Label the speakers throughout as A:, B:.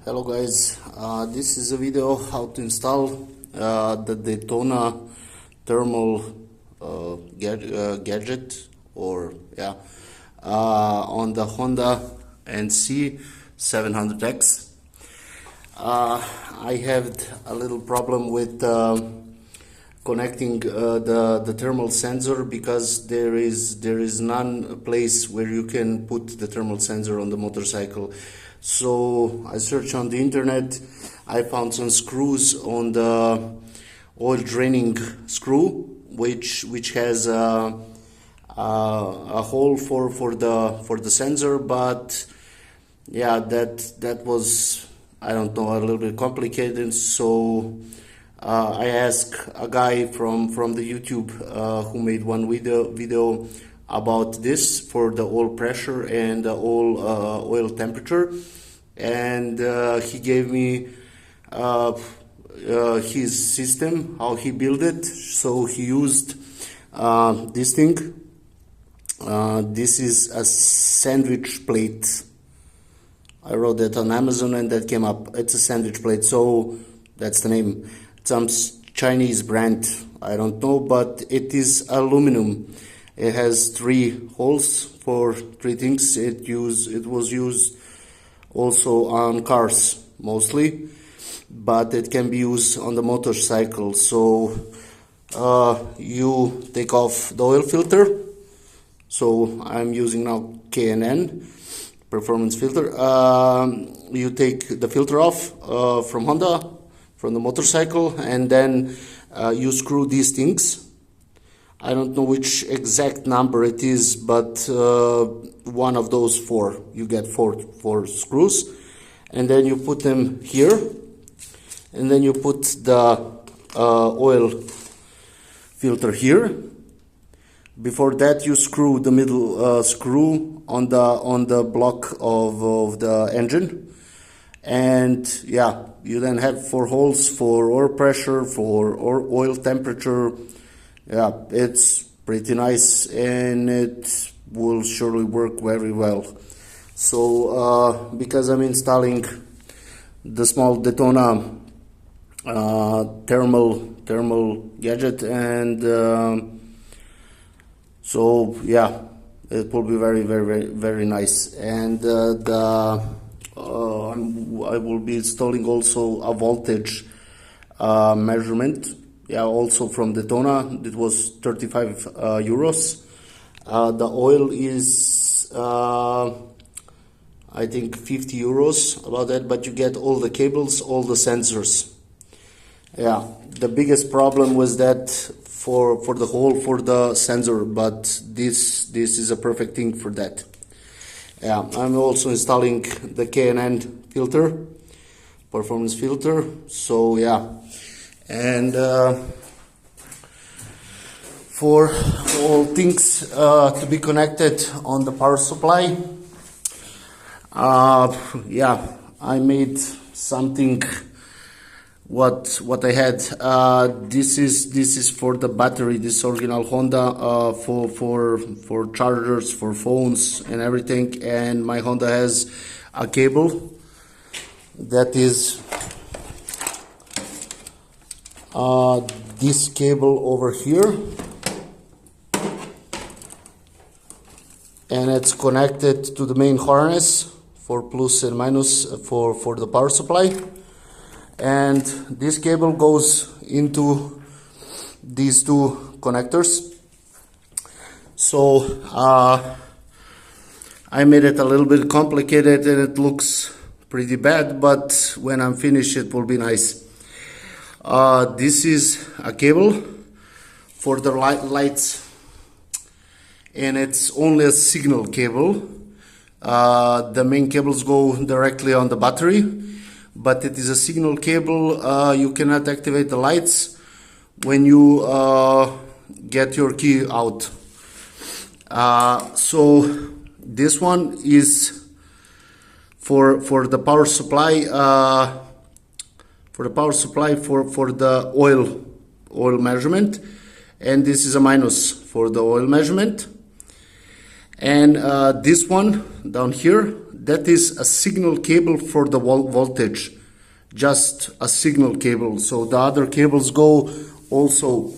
A: Hello guys, this is a video how to install the Daytona thermal gadget on the Honda nc700x. I had a little problem with connecting the thermal sensor because there is none place where you can put the thermal sensor on the motorcycle. So I searched on the internet. I found some screws on the oil draining screw, which has a hole for the sensor, but yeah, that was, I don't know, a little bit complicated. So I asked a guy from the YouTube who made one video about this for the oil pressure and the oil temperature, and he gave me his system, how he built it. So he used this thing. This is a sandwich plate. I wrote that on Amazon and that came up. It's a sandwich plate, so that's the name. Some Chinese brand, I don't know, but it is aluminum. It has 3 holes for 3 things. It was used also on cars mostly, but it can be used on the motorcycle. So you take off the oil filter. So I'm using now K&N performance filter. You take the filter off from Honda, from the motorcycle, and then you screw these things. I don't know which exact number it is, but one of those 4. You get four screws, and then you put them here, and then you put the oil filter here. Before that, you screw the middle screw on the block of the engine, and yeah, you then have 4 holes for oil pressure, for oil temperature. Yeah, it's pretty nice, and it will surely work very well. So because I'm installing the small Daytona thermal gadget, and so yeah, it will be very nice. And I will be installing also a voltage measurement. Yeah, also from Daytona. It was 35 euros. The oil is I think 50 euros, about that, but you get all the cables, all the sensors. Yeah, the biggest problem was that for the hole for the sensor, but this is a perfect thing for that. Yeah, I'm also installing the K&N filter, performance filter. So yeah. And for all things to be connected on the power supply, yeah, I made something what I had. This is for the battery. This original Honda for chargers, for phones and everything. And my Honda has a cable that is this cable over here, and it's connected to the main harness for plus and minus for the power supply, and this cable goes into these 2 connectors. So I made it a little bit complicated and it looks pretty bad, but when I'm finished it will be nice. This is a cable for the lights, and it's only a signal cable. The main cables go directly on the battery, but it is a signal cable. You cannot activate the lights when you get your key out. So this one is for the power supply. For the power supply for the oil measurement, and this is a minus for the oil measurement. And this one down here, that is a signal cable for the voltage, just a signal cable. So the other cables go also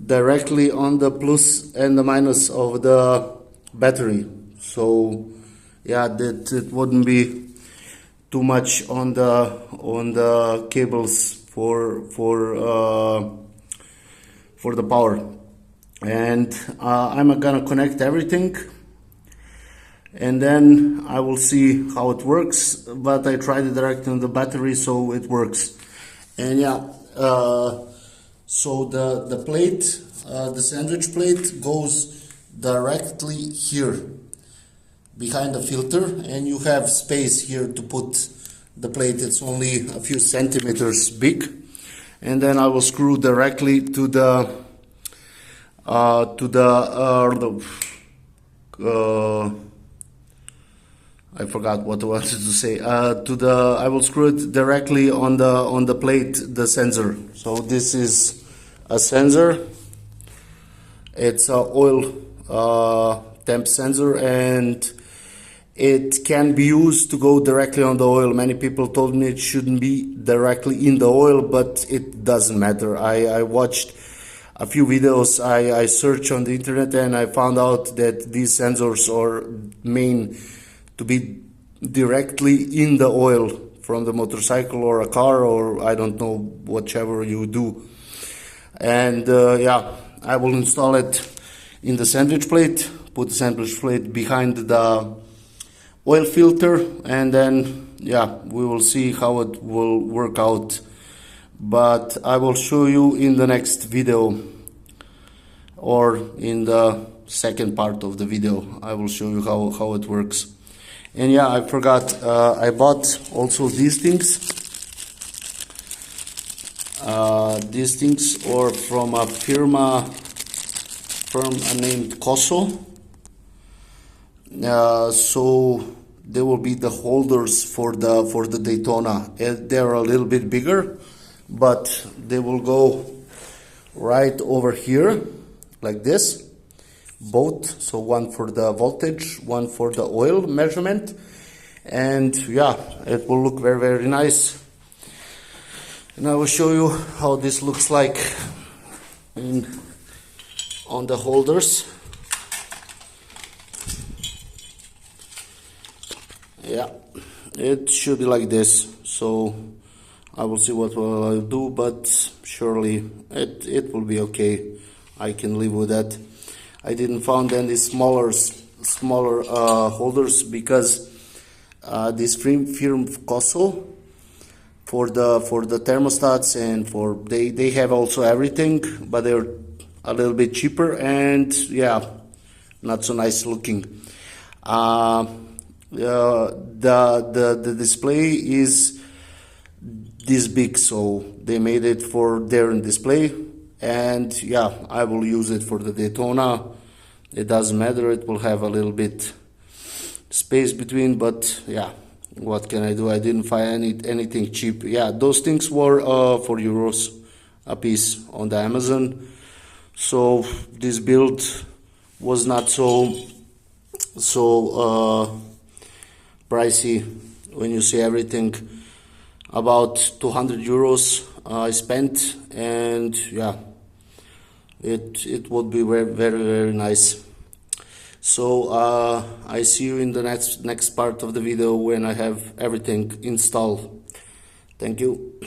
A: directly on the plus and the minus of the battery. So yeah, that it wouldn't be too much on the cables for the power. And I'm gonna connect everything, and then I will see how it works. But I tried it directly on the battery, so it works. And yeah, so the plate, the sandwich plate, goes directly here behind the filter, and you have space here to put the plate. It's only a few centimeters big, and then I will screw directly to the I forgot what I wanted to say. I will screw it directly on the plate, the sensor. So this is a sensor. It's a oil temp sensor, and it can be used to go directly on the oil. Many people told me it shouldn't be directly in the oil, but it doesn't matter. I watched a few videos, I searched on the internet, and I found out that these sensors are made to be directly in the oil from the motorcycle or a car, or I don't know, whichever you do. And yeah, I will install it in the sandwich plate, put the sandwich plate behind the oil filter, and then yeah, we will see how it will work out. But I will show you in the next video, or in the second part of the video. I will show you how it works. And yeah, I forgot, I bought also these things. These things are from a firm named Coso. So they will be the holders for the Daytona. They're a little bit bigger, but they will go right over here like this, both. So one for the voltage, one for the oil measurement, and yeah, it will look very, very nice. And I will show you how this looks like on the holders. Yeah, it should be like this. So I will see what I'll do, but surely it will be okay. I can live with that. I didn't find any smaller holders, because this firm Coso, for the thermostats, and they have also everything, but they're a little bit cheaper, and yeah, not so nice looking. The display is this big, so they made it for their display, and yeah, I will use it for the Daytona. It doesn't matter, it will have a little bit space between, but yeah, what can I do? I didn't find anything cheap. Yeah, those things were €4 a piece on the Amazon. So this build was not so pricey when you see everything. About €200 I spent, and yeah, it would be very, very, very nice. So I see you in the next part of the video when I have everything installed. Thank you.